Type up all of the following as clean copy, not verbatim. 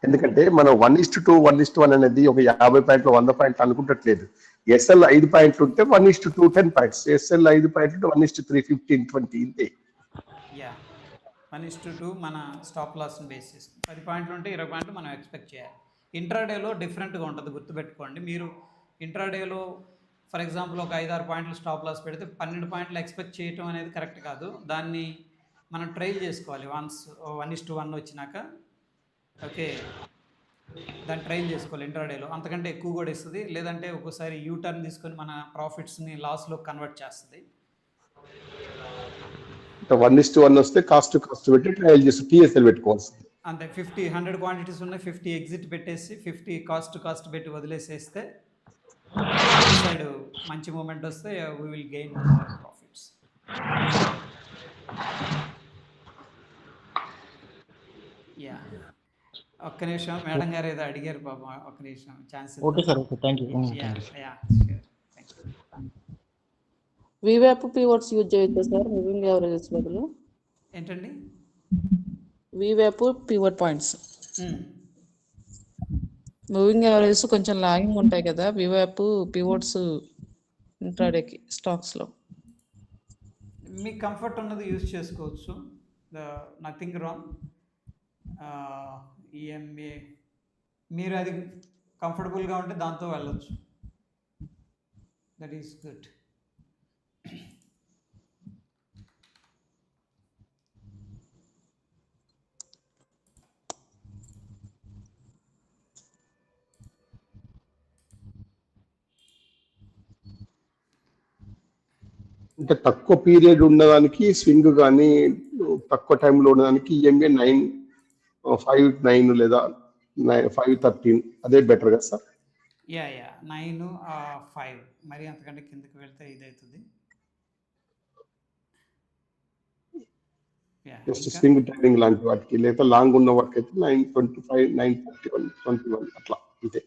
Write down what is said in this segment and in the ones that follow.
ఎందుకంటే మనం 1:2 1:1 అనేది ఒక 50 పాయింట్లు 100 పాయింట్లు అనుకుంటట్లేదు. ఎస్ఎల్ 5 పాయింట్లు ఉంటే 1:2 10 పాయింట్స్, ఎస్ఎల్ 5 పాయింట్లు 1:3 15 20 ఇంతే. యా 1:2 మన స్టాప్ లాస్ని బేస్ చేసుకుని 10 పాయింట్లు ఉంటే 20 పాయింట్లు మనం ఎక్స్పెక్ట్ చేయాలి. ఇంట్రాడేలో డిఫరెంట్గా ఉంటుంది, గుర్తుపెట్టుకోండి. మీరు ఇంట్రాడేలో ఫర్ ఎగ్జాంపుల్ ఒక 5-6 పాయింట్లు స్టాప్ లాస్ పెడితే 12 పాయింట్లు ఎక్స్పెక్ట్ చేయటం అనేది కరెక్ట్ కాదు. దాన్ని మనం ట్రైల్ చేసుకోవాలి. 1:1 వచ్చినాక ఓకే, దాన్ని ట్రైల్ చేసుకోవాలి ఇంట్రాడేలో. అంతకంటే ఎక్కువ కూడా ఇస్తుంది, లేదంటే ఒక్కోసారి యూటర్న్ తీసుకొని మన ప్రాఫిట్స్ని లాస్లో కన్వర్ట్ చేస్తుంది. 1:1 వస్తే కాస్ట్ పెట్టి ట్రయల్ చేసి టీఎస్ఎల్ పెట్టుకోవాల్సింది. అంతే. 100 క్వాంటిటీస్ ఉన్నాయి, 50 ఎగ్జిట్ పెట్టేసి 50 కాస్ట్ పెట్టి వదిలేసేస్తే సైడ్ మంచి మూమెంట్ వస్తే we will gain more profits. Yeah ఒక్క నిమిషం, మేడం గారు ఏదో అడిగారు పాపం, ఒక్క నిమిషం chance. Okay sir, okay, thank you. వీవ్యాప్ పివట్స్ యూజ్ చేయొచ్చా సార్ మూవింగ్ యావరేజెస్ బదులు? ఏంటండి? వీవ్యాప్ పివట్ పాయింట్స్, మూవింగ్ యావరేజెస్ కొంచెం లాగింగ్ ఉంటాయి కదా, వీవ్యాప్ పివట్స్ ఇంట్రాడేకి స్టాక్స్లో. మీ కంఫర్ట్ ఉన్నది యూజ్ చేసుకోవచ్చు, నథింగ్ రాంగ్. ఈఎంఏ మీరు అది కంఫర్టబుల్గా ఉంటే దాంతో వెళ్ళొచ్చు, దట్ ఈస్ గుడ్. అంటే తక్కువ పీరియడ్ ఉన్నదానికి స్వింగ్ కానీ తక్కువ టైంలో ఉన్నదానికి ఈఎంఏ 9 లేదా 5-13 అదే బెటర్ కదా సార్? యా 9-5 మరి అంతకంటే కిందకి వెళ్తే ఇదవుతుంది. జస్ట్ స్వింగ్ ట్రేడింగ్ లాంటి వాటికి, లేదా లాంగ్ ఉన్న వాటికి అయితే 9:25 9:31 21 అట్లా అంతే.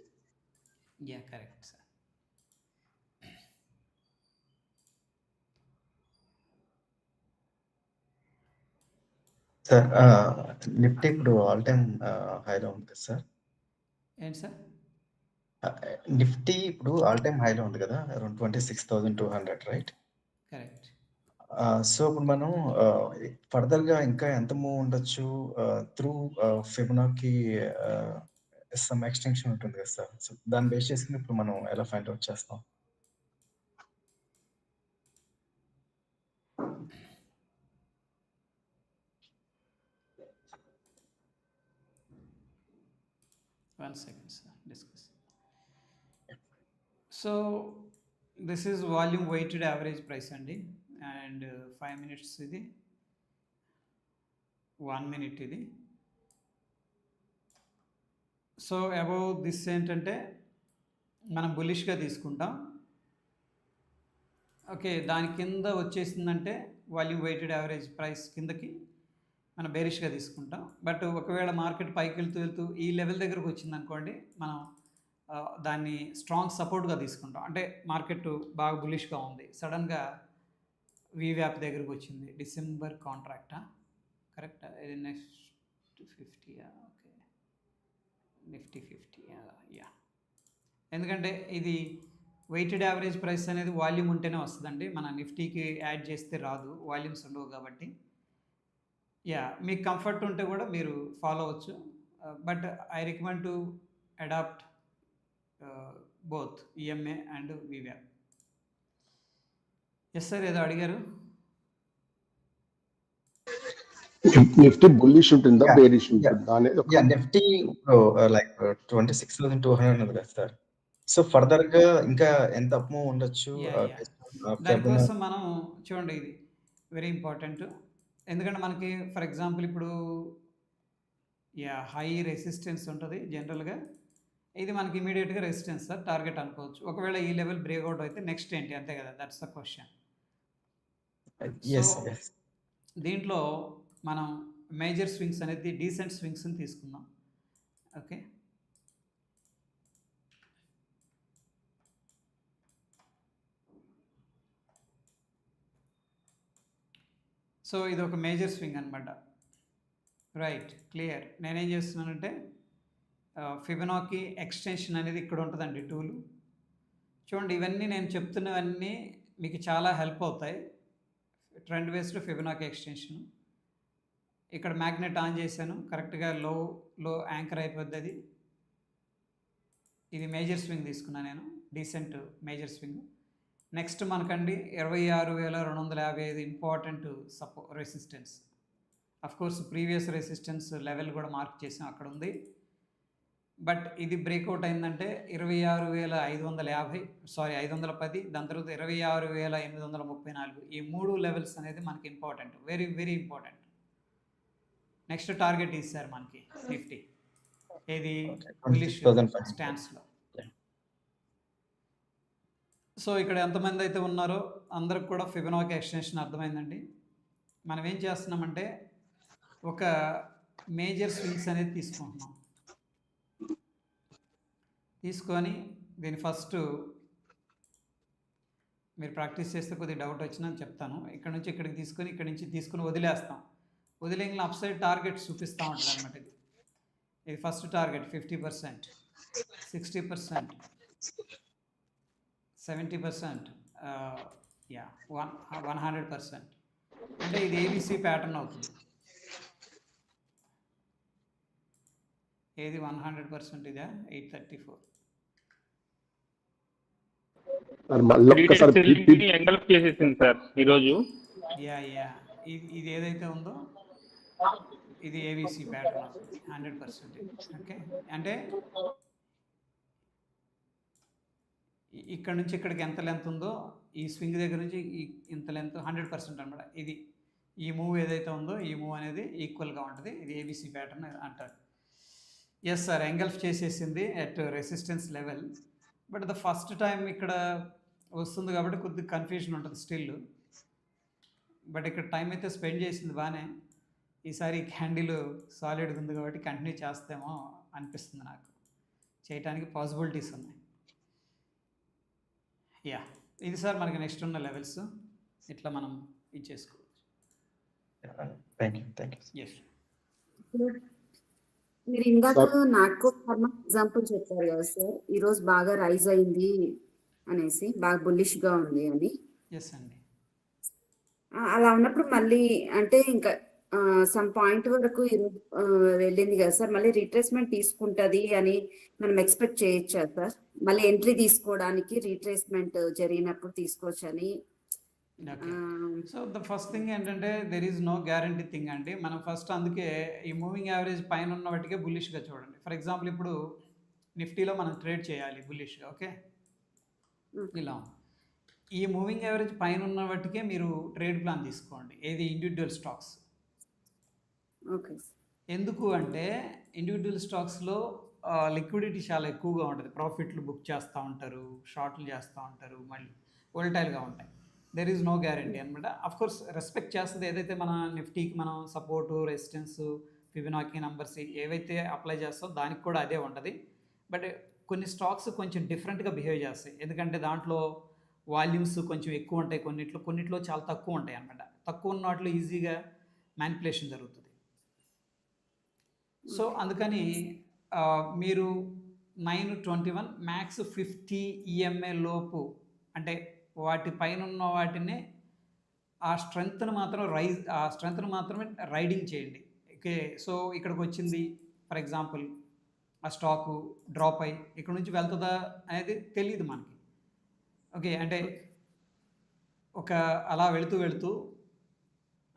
Yeah correct sir. Sir Nifty ఇప్పుడు ఆల్ టైమ్ హైలో ఉంది కదా సార్? ఏంటి సార్? నిఫ్టీ ఇప్పుడు ఆల్ టైమ్ హైలో ఉంది కదా, అరౌండ్ 26,200, రైట్? కరెక్ట్. సో ఇప్పుడు మనం ఫర్దర్గా ఇంకా ఎంత మూవ్ ఉండొచ్చు త్రూ ఫిబొనాకీ సమ్ ఎక్స్టెన్షన్ ఉంటుంది కదా సార్? సో దాన్ని బేస్ చేసుకుని ఇప్పుడు మనం ఎలా ఫైండ్ అవుట్ చేస్తాం? One second, sir. Discuss. So this is volume weighted average price అండి, and 5 minutes ఇది, 1 minute ఇది. సో అబౌవ్ దిస్ ఏంటంటే మనం బులిష్గా తీసుకుంటాం. ఓకే, దాని కింద వచ్చేసిందంటే వాల్యూమ్ వెయిటెడ్ యావరేజ్ ప్రైస్ కిందకి మనం బేరిష్గా తీసుకుంటాం. బట్ ఒకవేళ మార్కెట్ పైకి వెళ్తూ ఈ లెవెల్ దగ్గరకు వచ్చింది అనుకోండి, మనం దాన్ని స్ట్రాంగ్ సపోర్ట్గా తీసుకుంటాం. అంటే మార్కెట్ బాగా బులిష్గా ఉంది, సడన్గా వీవ్యాప్ దగ్గరకు వచ్చింది, డిసెంబర్ కాంట్రాక్టా కరెక్టా? ఇది నెక్స్ట్ 50, ఓకే, నిఫ్టీ 50, యా. ఎందుకంటే ఇది వెయిటెడ్ యావరేజ్ ప్రైస్ అనేది వాల్యూమ్ ఉంటేనే వస్తుందండి, మన నిఫ్టీకి యాడ్ చేస్తే రాదు, వాల్యూమ్స్ ఉండవు కాబట్టి. యా మీకు కంఫర్ట్ ఉంటే కూడా మీరు ఫాలో అవ్వచ్చు, but I recommend to adapt both EMA and వీవ్యాప్. ఎస్ సార్, ఏదో అడిగారు. నిఫ్టీ బుల్లిష్ ఉంటుందా బేరిష్ ఉంటుందా అనేది? నిఫ్టీ లైక్ 26,200 ఉంది కదా సార్? సో ఫర్దర్ గా ఇంకా ఎంత అప్ మూవ్ ఉండొచ్చు? దానికోసం మనం చూడండి, ఇది వెరీ ఇంపార్టెంట్. ఎందుకంటే మనకి ఫర్ ఎగ్జాంపుల్ ఇప్పుడు హై రెసిస్టెన్స్ ఉంటుంది జనరల్గా, ఇది మనకి ఇమీడియట్గా రెసిస్టెన్స్ సార్, టార్గెట్ అనుకోవచ్చు. ఒకవేళ ఈ లెవెల్ బ్రేక్అవుట్ అయితే నెక్స్ట్ ఏంటి, అంతే కదా, దట్స్ ద క్వశ్చన్. సో దీంట్లో మనం మేజర్ స్వింగ్స్ అనేది డీసెంట్ స్వింగ్స్ని తీసుకుందాం. ఓకే, సో ఇది ఒక మేజర్ స్వింగ్ అనమాట, రైట్? క్లియర్. నేనేం చేస్తున్నానంటే ఫిబొనాకీ ఎక్స్టెన్షన్ అనేది ఇక్కడ ఉంటుందండి టూల్. చూడండి, ఇవన్నీ నేను చెప్తున్నవన్నీ మీకు చాలా హెల్ప్ అవుతాయి. Trend based Fibonacci extension. ఇక్కడ మ్యాగ్నెట్ ఆన్ చేశాను, కరెక్ట్గా లో యాంకర్ అయిపోద్ది అది. ఇది మేజర్ స్వింగ్ తీసుకున్నాను నేను, డీసెంట్ మేజర్ స్వింగ్. నెక్స్ట్ మనకండి 26,255 important resistance. Of course previous resistance level కూడా మార్క్ చేసాం, అక్కడ ఉంది. బట్ ఇది బ్రేక్అవుట్ అయిందంటే 510, దాని తర్వాత 26,834. ఈ 3 లెవెల్స్ అనేది మనకి important, very very important. Next target ఇస్తారు మనకి నిఫ్టీ, ఏది బుల్లిష్ 26,500. స్టాండ్స్లో. సో ఇక్కడ ఎంతమంది అయితే ఉన్నారో అందరికి కూడా ఫిబొనాకీ ఎక్స్టెన్షన్ అర్థమైందండి. మనం ఏం చేస్తున్నామంటే ఒక మేజర్ స్వింగ్స్ అనేది తీసుకుంటున్నాం. తీసుకొని దీన్ని ఫస్ట్ మీరు ప్రాక్టీస్ చేస్తే కొద్దిగా డౌట్ వచ్చినా చెప్తాను. ఇక్కడ నుంచి ఇక్కడికి తీసుకొని, ఇక్కడి నుంచి తీసుకుని వదిలేస్తాం. వదిలేగిన అప్ సైడ్ టార్గెట్ చూపిస్తూ ఉంటుంది అనమాట. ఇది ఫస్ట్ టార్గెట్ 50%, 60%, 70%, 100%. అంటే ఇది ఏబిసి ప్యాటర్న్ అవుతుంది. ఏది 100% ఇదా? 834. మళ్ళీ ఒక్కసారి ఎంగల్ఫ్ చేసేసింది సార్ ఈరోజు. ఇది ఏదైతే ఉందో ఇది ఏబిసి ప్యాటర్న్ అవుతుంది 100%. ఓకే, అంటే ఇక్కడ నుంచి ఇక్కడికి ఎంత లెంత్ ఉందో ఈ స్వింగ్ దగ్గర నుంచి ఇంత లెంత్ 100% అనమాట. ఇది ఈ మూవ్ ఏదైతే ఉందో ఈ మూవ్ అనేది ఈక్వల్గా ఉంటుంది. ఇది ఏబిసి ప్యాటర్న్ అంటారు. ఎస్ సార్, ఎంగల్ఫ్ చేసేసింది at resistance level. But the first time ఇక్కడ వస్తుంది కాబట్టి కొద్దిగా కన్ఫ్యూజన్ ఉంటుంది స్టిల్. బట్ ఇక్కడ టైం అయితే స్పెండ్ చేసింది బాగానే. ఈసారి క్యాండిల్ సాలిడ్గా ఉంది కాబట్టి కంటిన్యూ చేస్తామో అనిపిస్తుంది నాకు. చేయడానికి పాసిబిలిటీస్ ఉన్నాయి. ఇది సార్ మనకి నెక్స్ట్ ఉన్న లెవెల్స్. ఇట్లా మనం ఇది చేసుకోవచ్చు. Thank you. ఎస్, మీరు ఇందాక నాట్కో ఫార్మా ఎగ్జాంపుల్ చెప్పారు కదా సార్, ఈరోజు బాగా రైజ్ అయింది అనేసి, బాగా బుల్లిష్ గా ఉంది అని. ఎస్ అండి. అలా ఉన్నప్పుడు మళ్ళీ అంటే ఇంకా సమ్ పాయింట్ వరకు ఈరోజు వెళ్ళింది కదా సార్, మళ్ళీ రిట్రేస్మెంట్ తీసుకుంటది అని మనం ఎక్స్పెక్ట్ చేయొచ్చా సార్? మళ్ళీ ఎంట్రీ తీసుకోవడానికి రిట్రేస్మెంట్ జరిగినప్పుడు తీసుకోవచ్చు అని. సో ద ఫస్ట్ థింగ్ ఏంటంటే there is no guarantee thing అండి. మనం ఫస్ట్ అందుకే ఈ మూవింగ్ యావరేజ్ పైన ఉన్న వాటికే బుల్లిష్గా చూడండి. ఫర్ ఎగ్జాంపుల్ ఇప్పుడు నిఫ్టీలో మనం ట్రేడ్ చేయాలి బుల్లిష్గా, ఓకే, ఇలా ఈ మూవింగ్ యావరేజ్ పైన ఉన్న వాటికే మీరు ట్రేడ్ ప్లాన్ తీసుకోండి, ఏది ఇండివిజువల్ స్టాక్స్. ఓకే, ఎందుకు అంటే ఇండివిజువల్ స్టాక్స్లో లిక్విడిటీ చాలా ఎక్కువగా ఉంటుంది. ప్రాఫిట్లు బుక్ చేస్తూ ఉంటారు, షార్ట్లు చేస్తూ ఉంటారు, మళ్ళీ వోల్టైల్గా ఉంటాయి. దెర్ ఈజ్ నో గ్యారంటీ అనమాట. అఫ్కోర్స్ రెస్పెక్ట్ చేస్తుంది ఏదైతే మన నిఫ్టీకి మనం సపోర్టు, రెసిస్టెన్స్, ఫిబొనాకీ నంబర్స్ ఏవైతే అప్లై చేస్తామో దానికి కూడా అదే ఉంటుంది. బట్ కొన్ని స్టాక్స్ కొంచెం డిఫరెంట్గా బిహేవ్ చేస్తాయి. ఎందుకంటే దాంట్లో వాల్యూమ్స్ కొంచెం ఎక్కువ ఉంటాయి, కొన్నిట్లో చాలా తక్కువ ఉంటాయి అనమాట. తక్కువ ఉన్న వాటిలో ఈజీగా మ్యానిపులేషన్ జరుగుతుంది. సో అందుకని మీరు 921 మ్యాక్స్ 50 EMA లోపు, అంటే వాటి పైన ఉన్న వాటిని ఆ స్ట్రెంగ్త్ను మాత్రమే రైడింగ్ చేయండి. ఓకే, సో ఇక్కడికి వచ్చింది ఫర్ ఎగ్జాంపుల్ ఆ స్టాకు డ్రాప్ అయ్యి ఇక్కడ నుంచి వెళ్తుందా అనేది తెలియదు మనకి. ఓకే, అంటే అలా వెళుతూ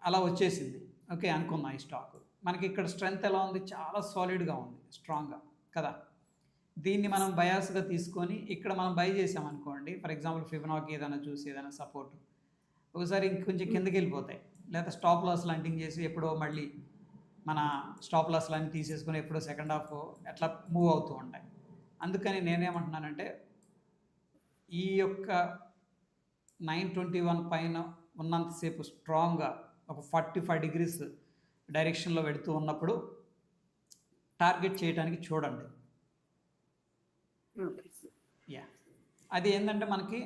అలా వచ్చేసింది, ఓకే అనుకుందాం. ఈ స్టాక్ మనకి ఇక్కడ స్ట్రెంగ్త్ ఎలా ఉంది, చాలా సాలిడ్గా ఉంది, స్ట్రాంగ్గా కదా. దీన్ని మనం బయాస్గా తీసుకొని ఇక్కడ మనం బై చేసామనుకోండి, ఫర్ ఎగ్జాంపుల్ ఫిబొనాకీ ఏదైనా చూసి ఏదైనా సపోర్ట్ ఒకసారి ఇంకొంచెం కిందకి వెళ్ళిపోతాయి, లేదా స్టాప్ లాస్ లాంటింగ్ చేసి ఎప్పుడో మళ్ళీ మన స్టాప్ లాస్ లాంటి తీసేసుకొని ఎప్పుడో సెకండ్ హాఫ్ అట్లా మూవ్ అవుతూ ఉంటాయి. అందుకని నేనేమంటున్నానంటే ఈ యొక్క 921 పైన ఉన్నంతసేపు స్ట్రాంగ్గా ఒక 45 degrees డైరెక్షన్లో వెళుతూ ఉన్నప్పుడు టార్గెట్ చేయడానికి చూడండి. అది ఏంటంటే మనకి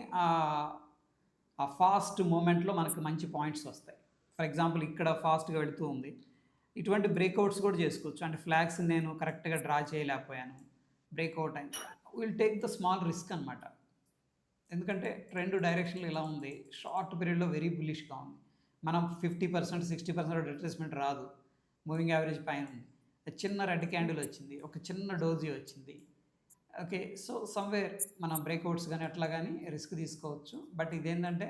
ఆ ఫాస్ట్ మూమెంట్లో మనకి మంచి పాయింట్స్ వస్తాయి. ఫర్ ఎగ్జాంపుల్ ఇక్కడ ఫాస్ట్గా వెళుతూ ఉంది, ఇటువంటి బ్రేక్అవుట్స్ కూడా చేసుకోవచ్చు. అంటే ఫ్లాగ్స్ నేను కరెక్ట్గా డ్రా చేయలేకపోయాను, బ్రేక్అవుట్ అయింది, will take the small risk అనమాట. ఎందుకంటే ట్రెండ్ డైరెక్షన్లో ఇలా ఉంది, షార్ట్ పీరియడ్లో వెరీ బులిష్గా ఉంది. మనం 50% 60% రిట్రేస్మెంట్ రాదు, మూవింగ్ యావరేజ్ పైన ఉంది. చిన్న రెడ్ క్యాండిల్ వచ్చింది, ఒక చిన్న డోజీ వచ్చింది. ఓకే, సో సమ్వేర్ మనం బ్రేక్అవుట్స్ కానీ అట్లా కానీ రిస్క్ తీసుకోవచ్చు. బట్ ఇదేంటంటే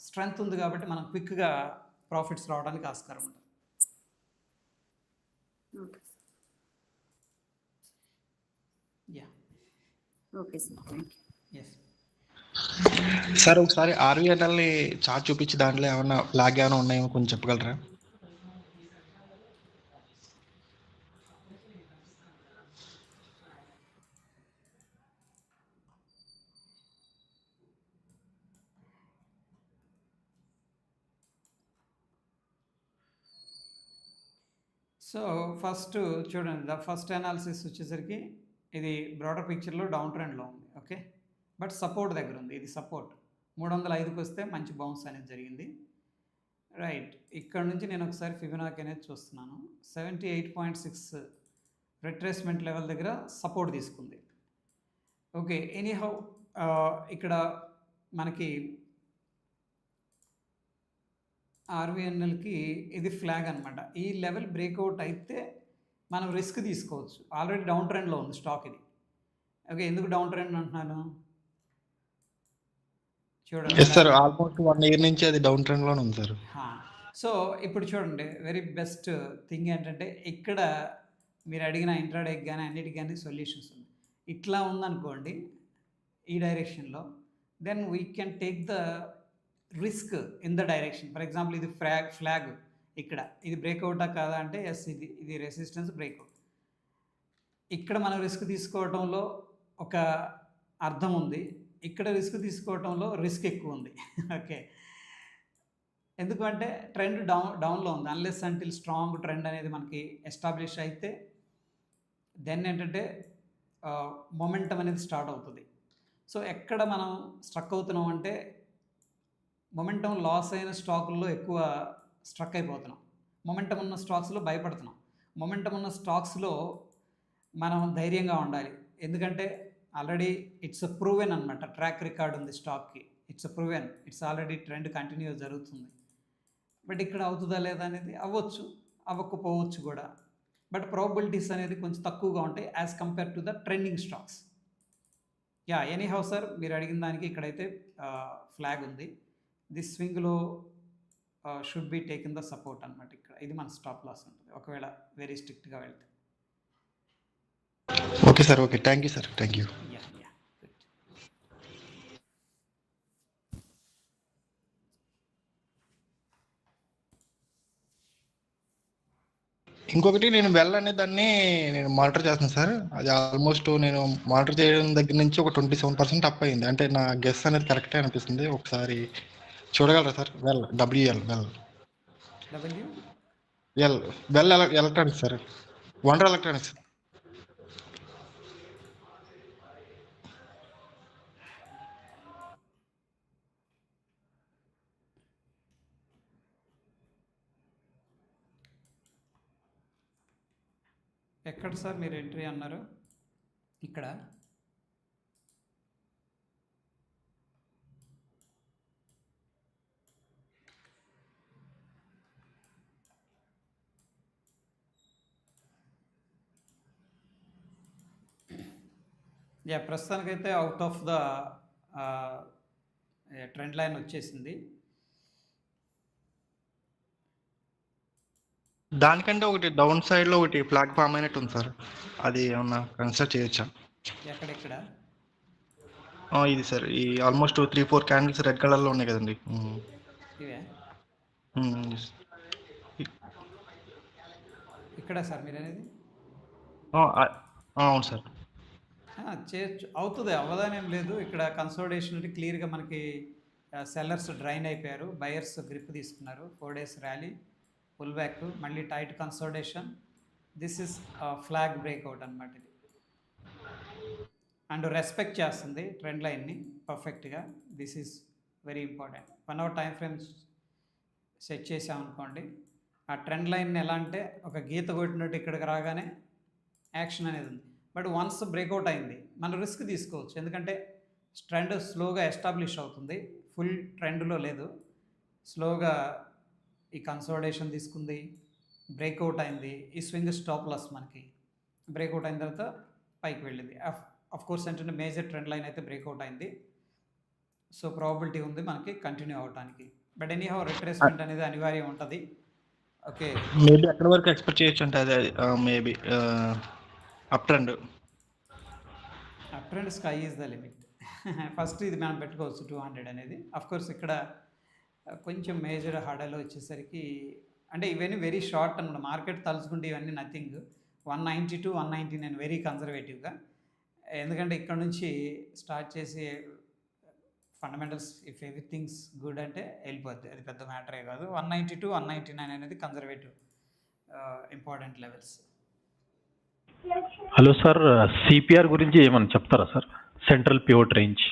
స్ట్రెంగ్త్ ఉంది కాబట్టి మనం క్విక్గా ప్రాఫిట్స్ రావడానికి ఆస్కారం ఉంటుంది. Okay yeah, okay sir, thank you. Yes. Sir ఒకసారి ఆర్వీఎన్ఎల్ని చార్ట్ చూపించి దాంట్లో ఏమైనా ఫ్లాగ్ ఏమైనా ఉన్నాయేమో కొంచెం చెప్పగలరా? సో ఫస్ట్ చూడండి, ద ఫస్ట్ అనాలిసిస్ వచ్చేసరికి ఇది బ్రాడర్ పిక్చర్లో డౌన్ ట్రెండ్లో ఉంది. ఓకే, బట్ సపోర్ట్ దగ్గర ఉంది. ఇది సపోర్ట్ 305కి వస్తే మంచి బౌన్స్ అనేది జరిగింది. రైట్, ఇక్కడ నుంచి నేను ఒకసారి ఫిబొనాకీ అనేది చూస్తున్నాను. 78.6 రిట్రేస్మెంట్ లెవెల్ దగ్గర సపోర్ట్ తీసుకుంది. ఓకే, ఎనీహౌ ఇక్కడ మనకి ఆర్వీఎన్ఎల్కి ఇది ఫ్లాగ్ అనమాట. ఈ లెవెల్ బ్రేక్అవుట్ అయితే మనం రిస్క్ తీసుకోవచ్చు. ఆల్రెడీ డౌన్ ట్రెండ్లో ఉంది స్టాక్ ఇది. ఓకే, ఎందుకు డౌన్ ట్రెండ్ అంటున్నాను చూడండి. సార్ ఆల్మోస్ట్ 1 year నుంచి అది డౌన్ ట్రెండ్లోనే ఉంది సార్. సో ఇప్పుడు చూడండి, వెరీ బెస్ట్ థింగ్ ఏంటంటే ఇక్కడ మీరు అడిగిన ఇంట్రాడేకి కానీ అన్నిటికి కానీ సొల్యూషన్స్ ఉన్నాయి. ఇట్లా ఉందనుకోండి ఈ డైరెక్షన్లో, then we can take the risk in the direction. For example ఇది ఫ్లాగ్ ఇక్కడ, ఇది బ్రేక్అవుటా కాదా అంటే ఎస్, ఇది రెసిస్టెన్స్ బ్రేక్అవుట్. ఇక్కడ మనం రిస్క్ తీసుకోవటంలో ఒక అర్థం ఉంది, ఇక్కడ రిస్క్ తీసుకోవటంలో రిస్క్ ఎక్కువ ఉంది. ఓకే, ఎందుకంటే ట్రెండ్ డౌన్లో ఉంది. అన్లెస్ అంటిల్ స్ట్రాంగ్ ట్రెండ్ అనేది మనకి ఎస్టాబ్లిష్ అయితే దెన్ ఏంటంటే మొమెంటం అనేది స్టార్ట్ అవుతుంది. సో ఎక్కడ మనం స్ట్రక్ అవుతున్నాం అంటే మొమెంటం లాస్ అయిన స్టాకుల్లో ఎక్కువ స్ట్రక్ అయిపోతున్నాం, మొమెంటం ఉన్న స్టాక్స్లో భయపడుతున్నాం. మొమెంటం ఉన్న స్టాక్స్లో మనం ధైర్యంగా ఉండాలి, ఎందుకంటే ఆల్రెడీ ఇట్స్ అ ప్రూవెన్ అనమాట. ట్రాక్ రికార్డ్ ఉంది స్టాక్కి, it's a proven, it's already trend continue జరుగుతుంది. బట్ ఇక్కడ అవుతుందా లేదా అనేది అవ్వచ్చు, అవ్వకపోవచ్చు కూడా. బట్ ప్రాబిలిటీస్ అనేది కొంచెం తక్కువగా ఉంటాయి as compare to the trending stocks. Yeah, anyhow sir, మీరు అడిగిన దానికి ఇక్కడైతే ఫ్లాగ్ ఉంది. దిస్ స్వింగ్లో should be taken the support అనమాట. ఇక్కడ ఇది మన స్టాప్ లాస్ ఉంటుంది ఒకవేళ వెరీ స్ట్రిక్ట్గా వెళ్తే. Okay sir, okay, thank you sir, thank you. Yeah yeah, good. ఇంకొకటి, నేను అనే దాన్ని నేను మానిటర్ చేస్తున్నాను సార్. అది ఆల్మోస్ట్ నేను మానిటర్ చేయడం దగ్గర నుంచి ఒక 27% అప్ అయింది. అంటే నా గెస్ అనేది కరెక్టే అనిపిస్తుంది. ఒకసారి చూడగలరా sir? WEL electronics sir, wonder electronics. ఎక్కడ సార్ మీరు ఎంట్రీ అన్నారు? ఇక్కడ యా, ప్రస్తుతానికైతే out of the trend line వచ్చేసింది. దానికంటే ఒకటి డౌన్ సైడ్ లో ఒకటి ఫ్లాగ్ ఫామ్ అయినట్టు ఉంది సార్, అది ఏమన్నా కన్సిడర్ చేయొచ్చా? ఎక్కడెక్కడ? ఇది సార్, ఈ ఆల్మోస్ట్ 3-4 క్యాండిల్స్ రెడ్ కలర్ లో ఉన్నాయి కదండి. ఇవే ఇక్కడ సార్ మీరు అనేది? అవును సార్. చేయొచ్చు, అవుతుంది, అవ్వదానేం లేదు. ఇక్కడ కన్సోలిడేషన్ అంటే క్లియర్గా మనకి సెల్లర్స్ డ్రైన్ అయిపోయారు, బయర్స్ గ్రిప్ తీసుకున్నారు. 4 days ర్యాలీ, పుల్ బ్యాక్, మళ్ళీ tight consolidation. This is flag breakout అనమాట ఇది. అండ్ రెస్పెక్ట్ చేస్తుంది ట్రెండ్ లైన్ని పర్ఫెక్ట్గా. This is very important. 1 hour time frames set చేసామనుకోండి, ఆ ట్రెండ్ లైన్ ఎలా అంటే ఒక గీత కొట్టినట్టు ఇక్కడికి రాగానే యాక్షన్ అనేది ఉంది. బట్ వన్స్ బ్రేక్అవుట్ అయింది మనం రిస్క్ తీసుకోవచ్చు, ఎందుకంటే ట్రెండ్ స్లోగా ఎస్టాబ్లిష్ అవుతుంది, ఫుల్ ట్రెండ్లో లేదు, స్లోగా ఈ కన్సోలిడేషన్ తీసుకుంది, బ్రేక్అవుట్ అయింది, ఈ స్వింగ్ స్టాప్ లాస్ మనకి బ్రేక్అవుట్ అయిన తర్వాత పైకి వెళ్ళింది. అఫ్ కోర్స్ ఏంటంటే మేజర్ ట్రెండ్ లైన్ అయితే బ్రేక్అవుట్ అయింది, సో ప్రాబిలిటీ ఉంది మనకి కంటిన్యూ అవడానికి. బట్ ఎనీహౌ రిట్రేస్మెంట్ అనేది అనివార్యం ఉంటుంది. ఓకే, మేబీ ఎక్కడి వరకు ఎక్స్పెక్ట్ చేయొచ్చు అంటే అదే maybe up trend. Up trend sky is the limit. First ఇది మనం పెట్టుకోవచ్చు 200 అనేది. కోర్స్ ఇక్కడ కొంచెం మేజర్ హడలో వచ్చేసరికి అంటే ఇవన్నీ వెరీ షార్ట్ అనమాట. మార్కెట్ తలుచుకుంటే ఇవన్నీ నథింగ్. 190 to 199 వెరీ కన్జర్వేటివ్గా, ఎందుకంటే ఇక్కడ నుంచి స్టార్ట్ చేసి ఫండమెంటల్స్ ఇఫ్ ఎవ్రీథింగ్స్ గుడ్ అంటే వెళ్ళిపోద్ది, అది పెద్ద మ్యాటరే కాదు. 190 to 199 అనేది conservative important levels. Hello sir, CPR గురించి ఏమన్నా చెప్తారా sir? Central pivot range.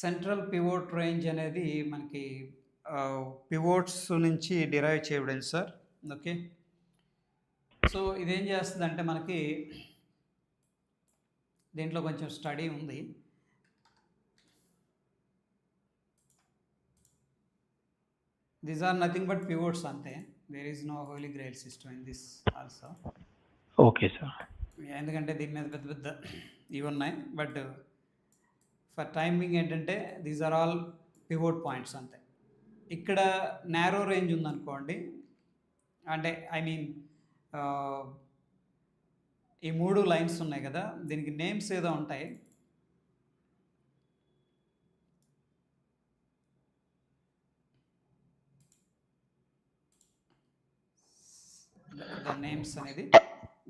Central pivot range అనేది మనకి పివోట్స్ నుంచి డిరైవ్ చేయబడింది సార్. ఓకే, సో ఇదేం చేస్తుందంటే మనకి దీంట్లో కొంచెం స్టడీ ఉంది. These are nothing but pivots అంతే. There is no holy grail system in this also. Okay sir. ఎందుకంటే దీని మీద పెద్ద పెద్ద ఇవి ఉన్నాయి, బట్ ఫర్ టైమింగ్ ఏంటంటే these are all pivot points అంతే. ఇక్కడ నారో రేంజ్ ఉందనుకోండి, అంటే ఐ మీన్ ఈ 3 లైన్స్ ఉన్నాయి కదా, దీనికి నేమ్స్ ఏదో ఉంటాయి. ద నేమ్స్ అనేది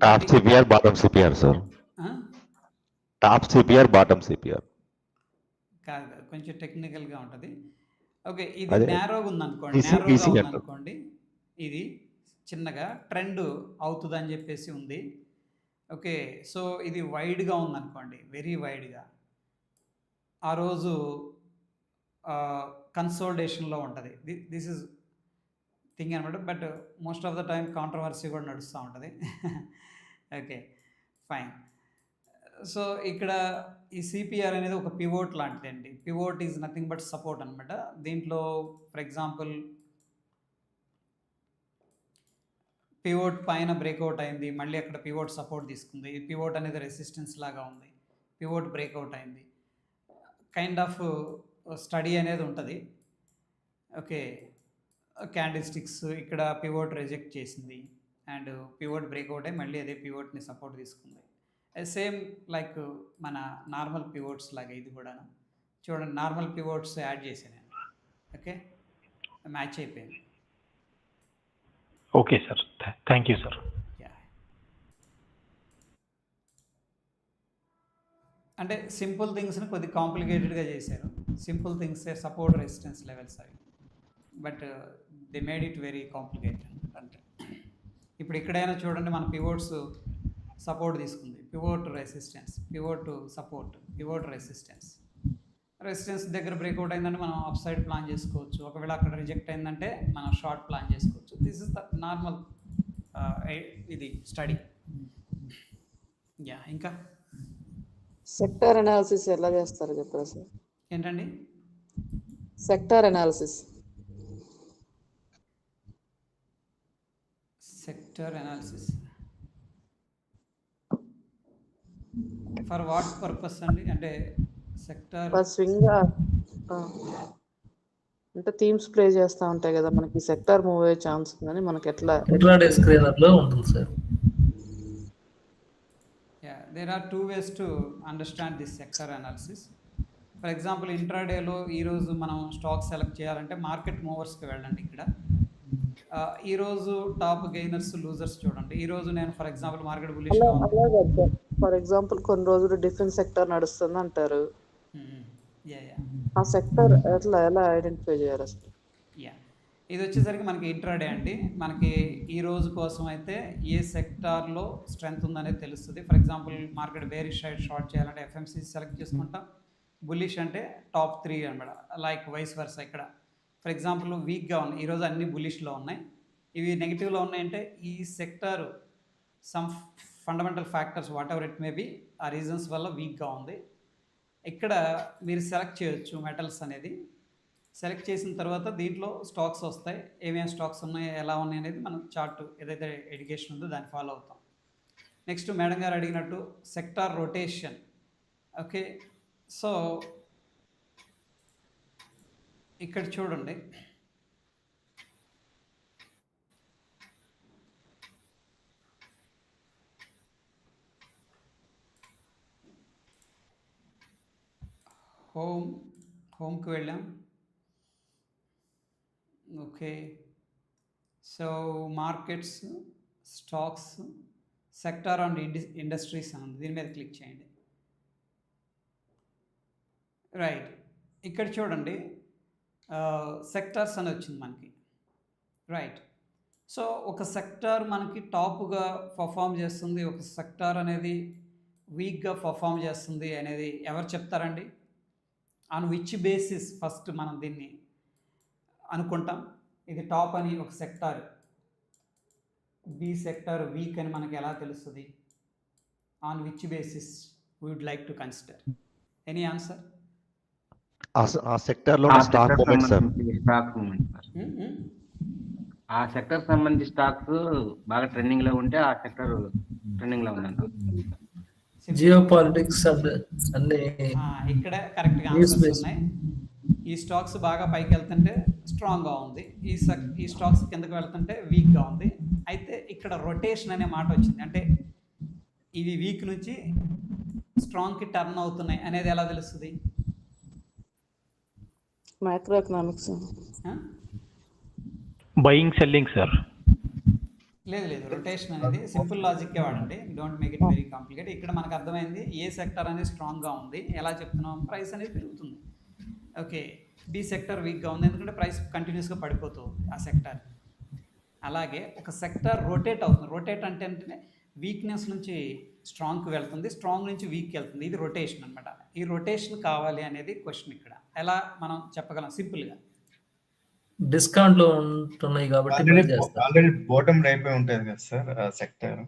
top CPR bottom CPR sir. Top CPR bottom CPR కాదు, కొంచెం టెక్నికల్గా ఉంటుంది. ఓకే, ఇది అదే నేరోగా ఉందనుకోండి, PC నేరోగా అంటారు. ఉందనుకోండి, ఇది చిన్నగా ట్రెండ్ అవుతుందని చెప్పేసి ఉంది. ఓకే, సో ఇది వైడ్గా ఉందనుకోండి, వెరీ వైడ్గా, ఆ రోజు కన్సోలిడేషన్లో ఉంటుంది. దిస్ ఇస్ థింగ్ అనమాట. But most of the time controversy కూడా నడుస్తూ ఉంటుంది. Okay, fine. సో ఇక్కడ ఈ సిపిఆర్ అనేది ఒక పివోట్ లాంటిదండి. Pivot is nothing but support అనమాట. దీంట్లో ఫర్ ఎగ్జాంపుల్ పివోట్ పైన బ్రేక్అవుట్ అయింది, మళ్ళీ అక్కడ పివోట్ సపోర్ట్ తీసుకుంది, పివోట్ అనేది రెసిస్టెన్స్ లాగా ఉంది, పివోట్ బ్రేక్అవుట్ అయింది, కైండ్ ఆఫ్ స్టడీ అనేది ఉంటుంది. ఓకే, క్యాండిల్ స్టిక్స్ ఇక్కడ పివోట్ రిజెక్ట్ చేసింది అండ్ పివోట్ బ్రేక్అవుట్ అయ్యి మళ్ళీ అదే పివోట్ని సపోర్ట్ తీసుకుంది. సేమ్ లైక్ మన నార్మల్ పివోట్స్ లాగా ఇది కూడా చూడండి, నార్మల్ పివోట్స్ యాడ్ చేశాను నేను. ఓకే, మ్యాచ్ అయిపోయింది. Okay sir, thank you sir. అంటే సింపుల్ థింగ్స్ని కొద్దిగా కాంప్లికేటెడ్గా చేశారు. Simple things support resistance levels అవి, but they made it very complicated. అంటే ఇప్పుడు ఇక్కడైనా చూడండి, మన పివోట్స్ సపోర్ట్ తీసుకుంది, pivot resistance, pivot support, pivot resistance. Resistance దగ్గర బ్రేక్అవుట్ అయిందంటే మనం అప్ సైడ్ ప్లాన్ చేసుకోవచ్చు, ఒకవేళ అక్కడ రిజెక్ట్ అయిందంటే మనం షార్ట్ ప్లాన్ చేసుకోవచ్చు. దిస్ ఇస్ ద నార్మల్ ఇది స్టడీ. యా, ఇంకా సెక్టార్ అనాలిసిస్ ఎలా చేస్తారు చెప్పరా సార్? ఏంటండి sector analysis? Sector analysis for what purpose అండి? అంటే సెక్టర్ స్వింగ్ అంటే థీమ్స్ ప్లే చేస్తూ ఉంటాయి కదా, మనకి సెక్టార్ మూవ్ అయ్యే ఛాన్స్ ఉందని మనకి ఎట్లా ఇంట్రాడే స్క్రీనర్ లో ఉంటుంది sir. Yeah, there are two ways to understand this sector analysis. For example ఇంట్రాడేలో ఈరోజు మనం స్టాక్ సెలెక్ట్ చేయాలంటే మార్కెట్ మూవర్స్కి వెళ్ళండి. ఇక్కడ ఈరోజు టాప్ గెయినర్స్ లూజర్స్ చూడండి. ఈరోజు నేను for example market bullish for example కొన్ని రోజులు డిఫెన్స్ సెక్టర్ నడుస్తుంది అంటారు, ఆ సెక్టర్ ఎలా ఐడెంటిఫై చేయాలి అసలు? యా, ఇది వచ్చేసరికి మనకి ఇంట్రాడే అండి. మనకి ఈ రోజు కోసం అయితే ఏ సెక్టార్లో స్ట్రెంత్ ఉందనేది తెలుస్తుంది. For example market bearish side short చేయాలంటే ఎఫ్ఎంసీ సెలెక్ట్ చేసుకుంటాం, బుల్లిష్ అంటే టాప్ 3 అనమాట, లైక్ వైస్ వర్సా. ఇక్కడ ఫర్ ఎగ్జాంపుల్ వీక్గా ఉన్నాయి, ఈరోజు అన్ని బులిష్లో ఉన్నాయి, ఇవి నెగిటివ్లో ఉన్నాయంటే ఈ sector some fundamental factors what ever it may be ఆ రీజన్స్ వల్ల వీక్గా ఉంది. ఇక్కడ మీరు సెలెక్ట్ చేయొచ్చు మెటల్స్ అనేది. సెలెక్ట్ చేసిన తర్వాత దీంట్లో స్టాక్స్ వస్తాయి, ఏమేమి స్టాక్స్ ఉన్నాయి, ఎలా ఉన్నాయి అనేది మనం చార్ట్ ఏదైతే ఎడ్యుకేషన్ ఉందో దాన్ని ఫాలో అవుతాం. నెక్స్ట్ మేడం గారు అడిగినట్టు సెక్టార్ రొటేషన్. ఓకే, సో ఇక్కడ చూడండి, హోమ్కి వెళ్ళాం. Okay, so markets, stocks, sector and industries అని ఉంది, దీని మీద క్లిక్ చేయండి. రైట్, ఇక్కడ చూడండి సెక్టార్స్ అని వచ్చింది మనకి. రైట్, సో ఒక సెక్టార్ మనకి టాప్గా పర్ఫామ్ చేస్తుంది, ఒక సెక్టార్ అనేది వీక్గా పర్ఫామ్ చేస్తుంది అనేది ఎవరు చెప్తారండి? ఆన్ విచ్ బేసిస్ ఫస్ట్ మనం దీన్ని అనుకుంటాం? ఇది టాప్ అని ఒక సెక్టార్, బి సెక్టార్ వీక్ అని మనకి ఎలా తెలుస్తుంది? On which basis we would like to consider? Any answer? ఆ సెక్టర్ లో stock movement sir. Stock movement sir. ఆ సెక్టర్ సంబంధించి స్టాక్స్ బాగా ట్రెండింగ్ లో ఉంటే ఆ సెక్టర్ ట్రెండింగ్ లో ఉందంట. జియో పాలిటిక్స్ అన్ని ఇక్కడ కరెక్ట్గా ఆన్సర్స్ ఉన్నాయి. ఈ స్టాక్స్ బాగా పైకి వెళ్తుంటే స్ట్రాంగ్గా ఉంది, ఈ స్టాక్స్ కిందకి వెళ్తుంటే వీక్గా ఉంది. అయితే ఇక్కడ రొటేషన్ అనే మాట వచ్చింది, అంటే ఇవి వీక్ నుంచి స్ట్రాంగ్కి టర్న్ అవుతున్నాయి అనేది ఎలా తెలుస్తుంది? Micro economics. Buying selling sir. లేదు, రొటేషన్ అనేది సింపుల్ లాజిక్కే వాడండి, don't make it very complicate. ఇక్కడ మనకు అర్థమైంది ఏ సెక్టర్ అనేది స్ట్రాంగ్గా ఉంది, ఎలా చెప్తున్నాం, ప్రైస్ అనేది పెరుగుతుంది. ఓకే, బి సెక్టర్ వీక్గా ఉంది ఎందుకంటే ప్రైస్ కంటిన్యూస్గా పడిపోతుంది ఆ సెక్టర్. అలాగే ఒక సెక్టర్ రొటేట్ అవుతుంది, రొటేట్ అంటే వీక్నెస్ నుంచి స్ట్రాంగ్కి వెళ్తుంది, స్ట్రాంగ్ నుంచి వీక్కి వెళ్తుంది, ఇది రొటేషన్ అనమాట. ఈ రొటేషన్ కావాలి అనేది క్వశ్చన్. ఇక్కడ ఎలా మనం చెప్పగలం సింపుల్గా? డిస్కౌంట్ లో ఉంటున్నాయి కాబట్టి ఆల్రెడీ బాటమ్ అయిపోయి ఉంటుంది కదా సార్ సెక్టర్.